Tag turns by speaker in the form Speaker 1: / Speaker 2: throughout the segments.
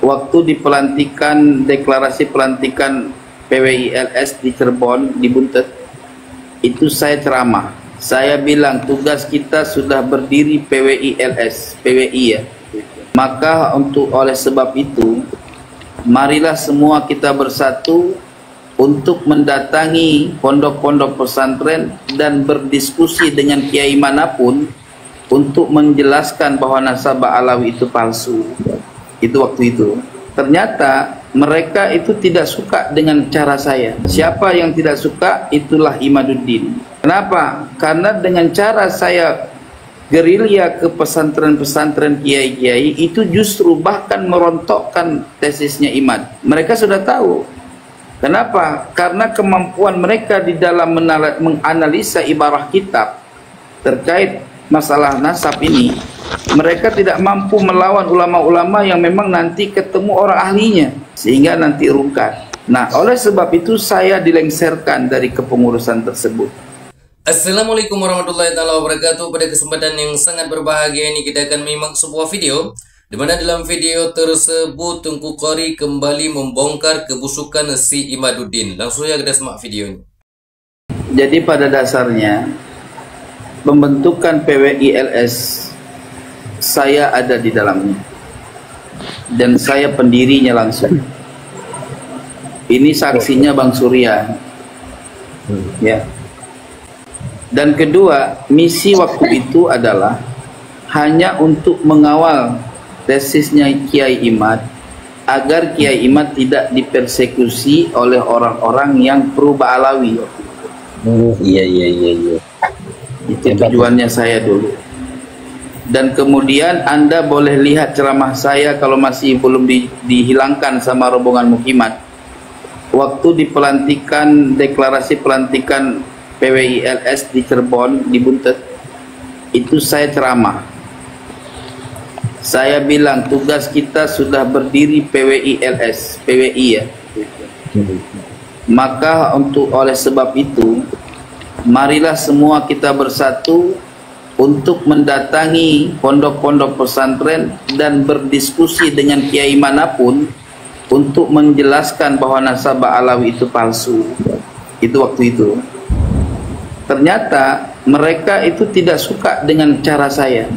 Speaker 1: waktu di pelantikan, deklarasi pelantikan PWILS di Cirebon, di Buntet, itu saya ceramah. Saya bilang tugas kita sudah berdiri PWILS, PWI ya. Maka oleh sebab itu, marilah semua kita bersatu untuk mendatangi pondok-pondok pesantren dan berdiskusi dengan kiai manapun untuk menjelaskan bahwa nasabah Alawi itu palsu. Itu waktu itu. Ternyata mereka itu tidak suka dengan cara saya. Siapa yang tidak suka, itulah Imaduddin. Kenapa? Karena dengan cara saya gerilya ke pesantren-pesantren kiai-kiai itu justru bahkan merontokkan tesisnya Imad. Mereka sudah tahu. Kenapa? Karena kemampuan mereka di dalam menganalisa ibarah kitab terkait masalah nasab ini, mereka tidak mampu melawan ulama-ulama yang memang nanti ketemu orang ahlinya sehingga nanti rungkat. Nah, oleh sebab itu saya dilengsarkan dari kepengurusan tersebut.
Speaker 2: Assalamualaikum warahmatullahi wabarakatuh. Pada kesempatan yang sangat berbahagia ini kita akan menyimak sebuah video di mana dalam video tersebut Tengku Qori kembali membongkar kebusukan si Imaduddin. Langsung saja kita simak videonya.
Speaker 1: Jadi pada dasarnya pembentukan PWILS saya ada di dalamnya dan saya pendirinya langsung. Ini saksinya Bang Surya ya. Dan kedua, misi waktu itu adalah hanya untuk mengawal tesisnya Kiai Imad agar Kiai Imad tidak dipersekusi oleh orang-orang yang pro Ba'alawi. Iya. Itu tujuannya saya dulu. Dan kemudian Anda boleh lihat ceramah saya kalau masih belum dihilangkan sama rombongan Mukimat. Waktu di pelantikan, deklarasi pelantikan PWILS di Cirebon, di Buntet, itu saya ceramah. Saya bilang tugas kita sudah berdiri PWILS, PWI ya. Maka oleh sebab itu, marilah semua kita bersatu untuk mendatangi pondok-pondok pesantren dan berdiskusi dengan kiai manapun untuk menjelaskan bahwa nasabah Alawi itu palsu. Itu waktu itu. Ternyata mereka itu tidak suka dengan cara saya.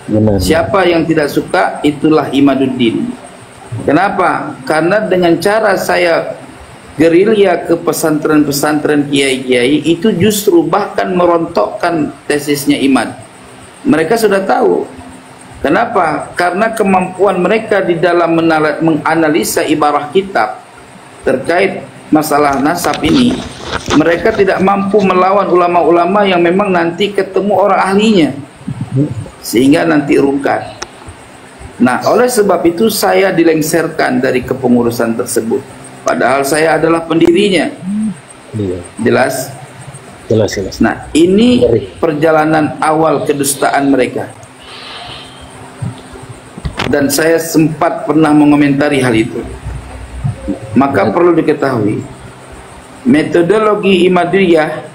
Speaker 1: Benar. Siapa yang tidak suka, itulah Imaduddin. Kenapa? Karena dengan cara saya gerilya ke pesantren-pesantren kiai-kiai itu justru bahkan merontokkan tesisnya Imad. Mereka sudah tahu. Kenapa? Karena kemampuan mereka di dalam menganalisa ibarah kitab terkait masalah nasab ini, mereka tidak mampu melawan ulama-ulama yang memang nanti ketemu orang ahlinya sehingga nanti rungkat. Nah, oleh sebab itu saya dilengsarkan dari kepengurusan tersebut. Padahal saya adalah pendirinya. Jelas? Jelas. Nah, ini perjalanan awal kedustaan mereka. Dan saya sempat pernah mengomentari hal itu. Maka perlu diketahui, metodologi Imadiyah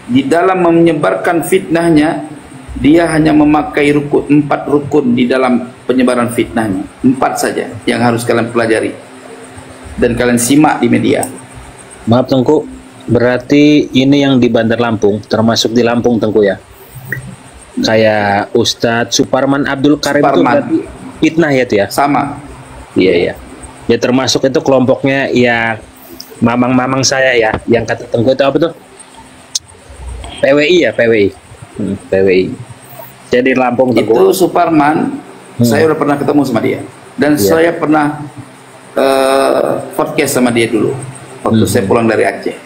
Speaker 1: di dalam menyebarkan fitnahnya, dia hanya memakai 4 rukun di dalam penyebaran fitnahnya. 4 saja yang harus kalian pelajari dan kalian simak di media.
Speaker 3: Maaf Tengku, berarti ini yang di Bandar Lampung, termasuk di Lampung Tengku ya? Kayak Ustadz Suparman Abdul Karim itu berarti fitnah ya tuh ya?
Speaker 1: Sama.
Speaker 3: Iya. Ya termasuk itu kelompoknya ya mamang-mamang saya ya, yang kata Tengku itu apa tuh? PWI ya, PWI. PWI. Jadi Lampung Tengku.
Speaker 1: Itu Suparman, saya udah pernah ketemu sama dia. Dan saya pernah podcast sama dia dulu waktu saya pulang dari Aceh.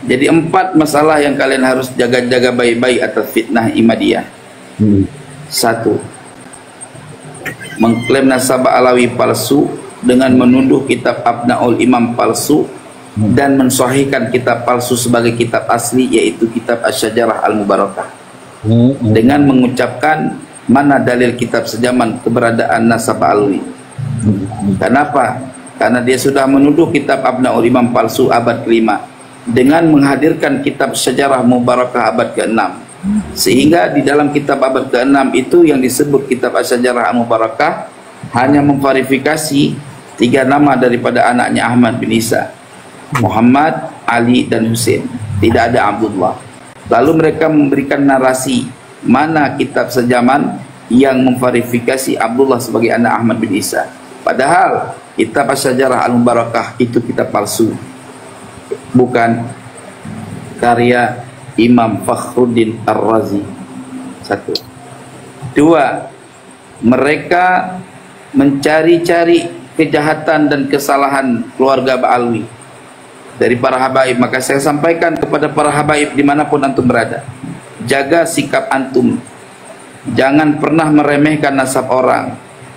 Speaker 1: Jadi 4 masalah yang kalian harus jaga-jaga baik-baik atas fitnah Imadiyah. 1, mengklaim nasabah Alawi palsu dengan menuduh kitab Abnaul Imam palsu dan mensahihkan kitab palsu sebagai kitab asli, yaitu kitab Asy-Syajarah Al-Mubarakah, dengan mengucapkan mana dalil kitab sejaman keberadaan nasabah Alawi. Kenapa? Karena dia sudah menuduh kitab Abnaul Imam palsu abad ke-5 dengan menghadirkan kitab Sejarah Mubarakah abad ke-6, sehingga di dalam kitab abad ke-6 itu yang disebut kitab Asy-Syajarah Al-Mubarakah hanya memverifikasi 3 nama daripada anaknya Ahmad bin Isa, Muhammad, Ali dan Husain. Tidak ada Abdullah. Lalu mereka memberikan narasi mana kitab sejaman yang memverifikasi Abdullah sebagai anak Ahmad bin Isa. Padahal kitab Asy-Syajarah Al-Mubarakah itu kitab palsu, bukan karya Imam Fakhruddin Ar-Razi. 1. 2. Mereka mencari-cari kejahatan dan kesalahan keluarga Ba'alwi dari para habaib. Maka saya sampaikan kepada para habaib dimanapun antum berada, jaga sikap antum. Jangan pernah meremehkan nasab orang.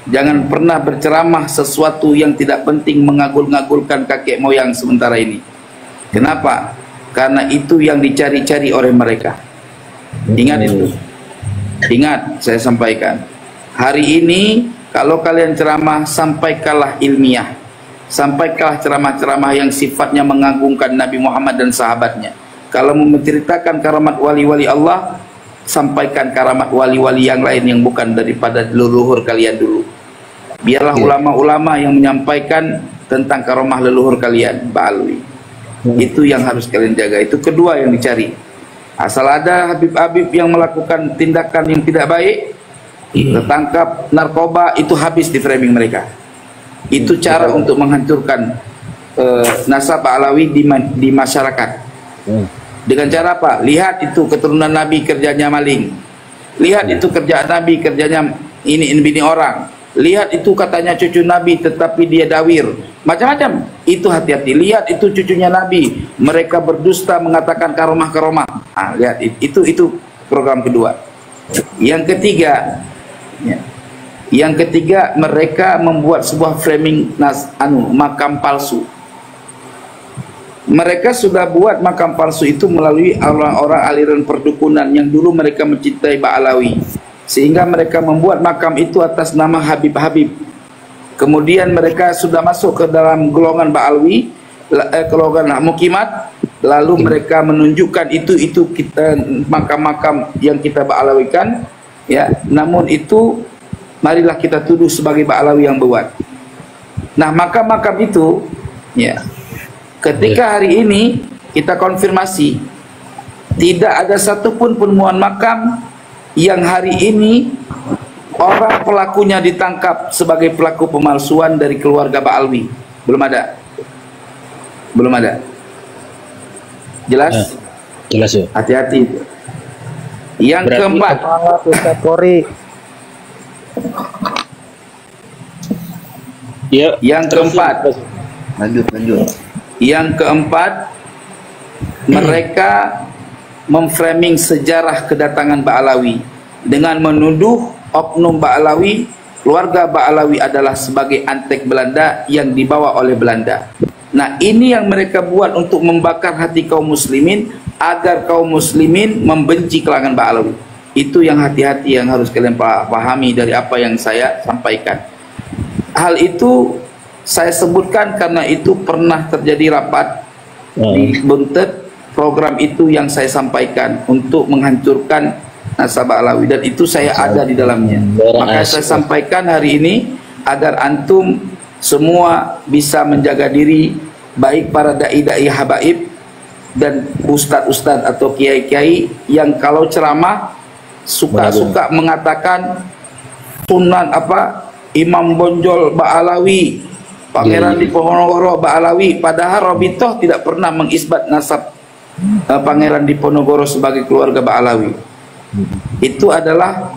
Speaker 1: Jangan pernah berceramah sesuatu yang tidak penting, mengagul-ngagulkan kakek moyang sementara ini. Kenapa? Karena itu yang dicari-cari oleh mereka. Ingat itu. Ingat, saya sampaikan. Hari ini kalau kalian ceramah, sampaikanlah ilmiah. Sampaikanlah ceramah-ceramah yang sifatnya mengagungkan Nabi Muhammad dan sahabatnya. Kalau menceritakan karamat wali-wali Allah, sampaikan karamat wali-wali yang lain yang bukan daripada leluhur kalian dulu. Biarlah ulama-ulama yang menyampaikan tentang karamah leluhur kalian, Ba'alwi. Itu yang harus kalian jaga. Itu kedua yang dicari. Asal ada habib-habib yang melakukan tindakan yang tidak baik, tertangkap narkoba, itu habis di framing mereka. Itu cara untuk menghancurkan nasab Ba'alawi di masyarakat. Dengan cara apa? Lihat itu keturunan Nabi kerjanya maling. Lihat itu kerjaan Nabi kerjanya ini bini orang. Lihat itu katanya cucu Nabi tetapi dia dawir. Macam-macam. Itu hati-hati. Lihat itu cucunya Nabi, mereka berdusta mengatakan karomah-karomah. Ah, lihat itu program kedua. Yang ketiga, Yang ketiga, mereka membuat sebuah framing makam palsu. Mereka sudah buat makam palsu itu melalui orang-orang aliran perdukunan yang dulu mereka mencintai Ba'alawi, sehingga mereka membuat makam itu atas nama Habib-Habib. Kemudian mereka sudah masuk ke dalam golongan Ba'alawi, golongan Mukimat, lalu mereka menunjukkan itu kita makam-makam yang kita Ba'alawikan, ya. Namun itu marilah kita tuduh sebagai Ba'alawi yang buat. Nah, makam-makam itu, ya, ketika hari ini kita konfirmasi, tidak ada satupun penemuan makam yang hari ini orang pelakunya ditangkap sebagai pelaku pemalsuan dari keluarga Ba'alwi. Belum ada. Belum ada. Jelas?
Speaker 3: Jelas ya.
Speaker 1: Hati-hati. Yang
Speaker 3: Berarti
Speaker 1: keempat,
Speaker 4: Ustaz Kori.
Speaker 3: Ya,
Speaker 1: yang keempat,
Speaker 4: Lanjut.
Speaker 1: yang keempat, mereka memframing sejarah kedatangan Ba'alawi dengan menuduh oknum Ba'alawi, keluarga Ba'alawi adalah sebagai antek Belanda yang dibawa oleh Belanda. Nah, ini yang mereka buat untuk membakar hati kaum muslimin agar kaum muslimin membenci kalangan Ba'alawi. Itu yang hati-hati yang harus kalian pahami dari apa yang saya sampaikan. Hal itu saya sebutkan karena itu pernah terjadi rapat di Buntet. Program itu yang saya sampaikan untuk menghancurkan nasab Ba'alawi, dan itu saya ada di dalamnya. Maka saya sampaikan hari ini agar antum semua bisa menjaga diri, baik para dai-dai habaib dan ustadz-ustadz atau kiai-kiai yang kalau ceramah suka-suka mengatakan Sunan Imam Bonjol Ba'alawi, Pangeran Diponegoro Ba'alawi, padahal Robitoh tidak pernah mengisbat nasab Pangeran Diponegoro sebagai keluarga Ba'alawi. Itu adalah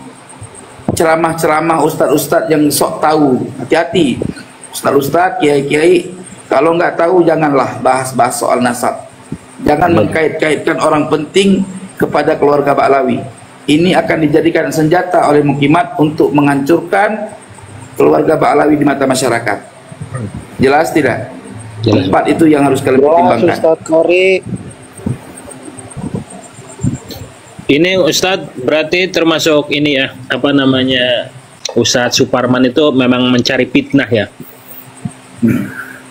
Speaker 1: ceramah-ceramah ustadz-ustadz yang sok tahu. Hati-hati ustadz-ustadz, kiai-kiai, kalau nggak tahu janganlah bahas-bahas soal nasab. Jangan mengkait-kaitkan orang penting kepada keluarga Ba'alawi. Ini akan dijadikan senjata oleh Mukimat untuk menghancurkan keluarga Ba'alawi di mata masyarakat. Jelas tidak?
Speaker 3: Jelas.
Speaker 1: Empat itu yang harus kalian pertimbangkan.
Speaker 4: Ustaz Kori.
Speaker 3: Ini Ustadz berarti termasuk ini ya, Ustadz Suparman itu memang mencari fitnah ya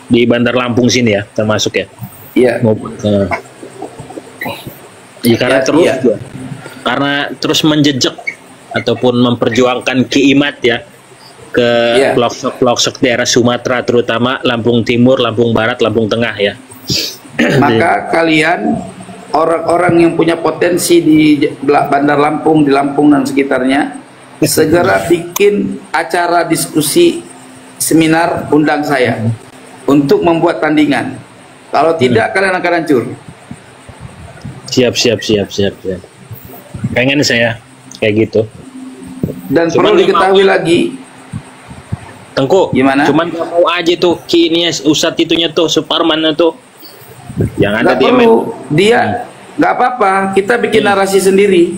Speaker 3: di Bandar Lampung sini ya, termasuk ya.
Speaker 1: Iya.
Speaker 3: Karena terus menjejek ataupun memperjuangkan Ki Imad ya, ke
Speaker 1: Iya.
Speaker 3: pelosok-pelosok daerah Sumatera, terutama Lampung Timur, Lampung Barat, Lampung Tengah ya.
Speaker 1: Maka kalian orang-orang yang punya potensi di Bandar Lampung, di Lampung dan sekitarnya, segera bikin acara diskusi seminar, undang saya untuk membuat tandingan. Kalau tidak kalian akan hancur.
Speaker 3: Siap. Pengen saya kayak gitu.
Speaker 1: Dan
Speaker 3: Cuman
Speaker 1: perlu diketahui lagi,
Speaker 3: Tengku,
Speaker 1: gimana?
Speaker 3: cuman gak mau aja tuh kini Ustadz itunya tuh Suparman tuh yang ada
Speaker 1: nggak
Speaker 3: di
Speaker 1: perlu dia, nggak apa-apa. Kita bikin narasi sendiri.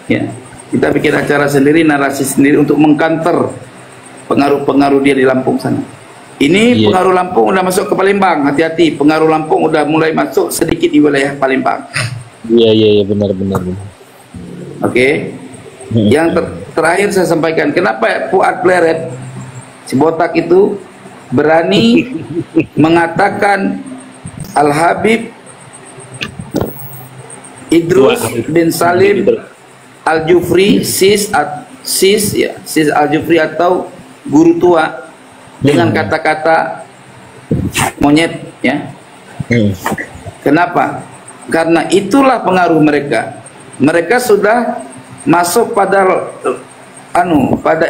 Speaker 1: Ya, kita bikin acara sendiri, narasi sendiri untuk mengkanter pengaruh-pengaruh dia di Lampung sana. Ini
Speaker 3: Iya.
Speaker 1: pengaruh Lampung udah masuk ke Palembang. Hati-hati, pengaruh Lampung udah mulai masuk sedikit di wilayah Palembang.
Speaker 3: Iya benar.
Speaker 1: Oke. Yang terakhir saya sampaikan, kenapa Fuad Pleret si botak itu berani mengatakan Al Habib Idrus bin Salim Al Jufri sis Al Jufri atau guru tua dengan kata-kata monyet ya. Kenapa? Karena itulah pengaruh mereka. Mereka sudah masuk pada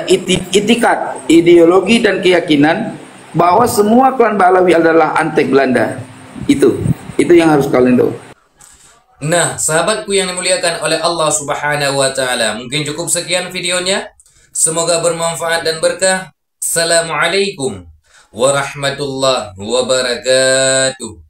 Speaker 1: itikat, ideologi dan keyakinan bahwa semua klan Balawi adalah antek Belanda. Itu yang harus kalian tahu.
Speaker 2: Nah, sahabatku yang dimuliakan oleh Allah Subhanahu wa taala, mungkin cukup sekian videonya. Semoga bermanfaat dan berkah. Assalamualaikum warahmatullahi wabarakatuh.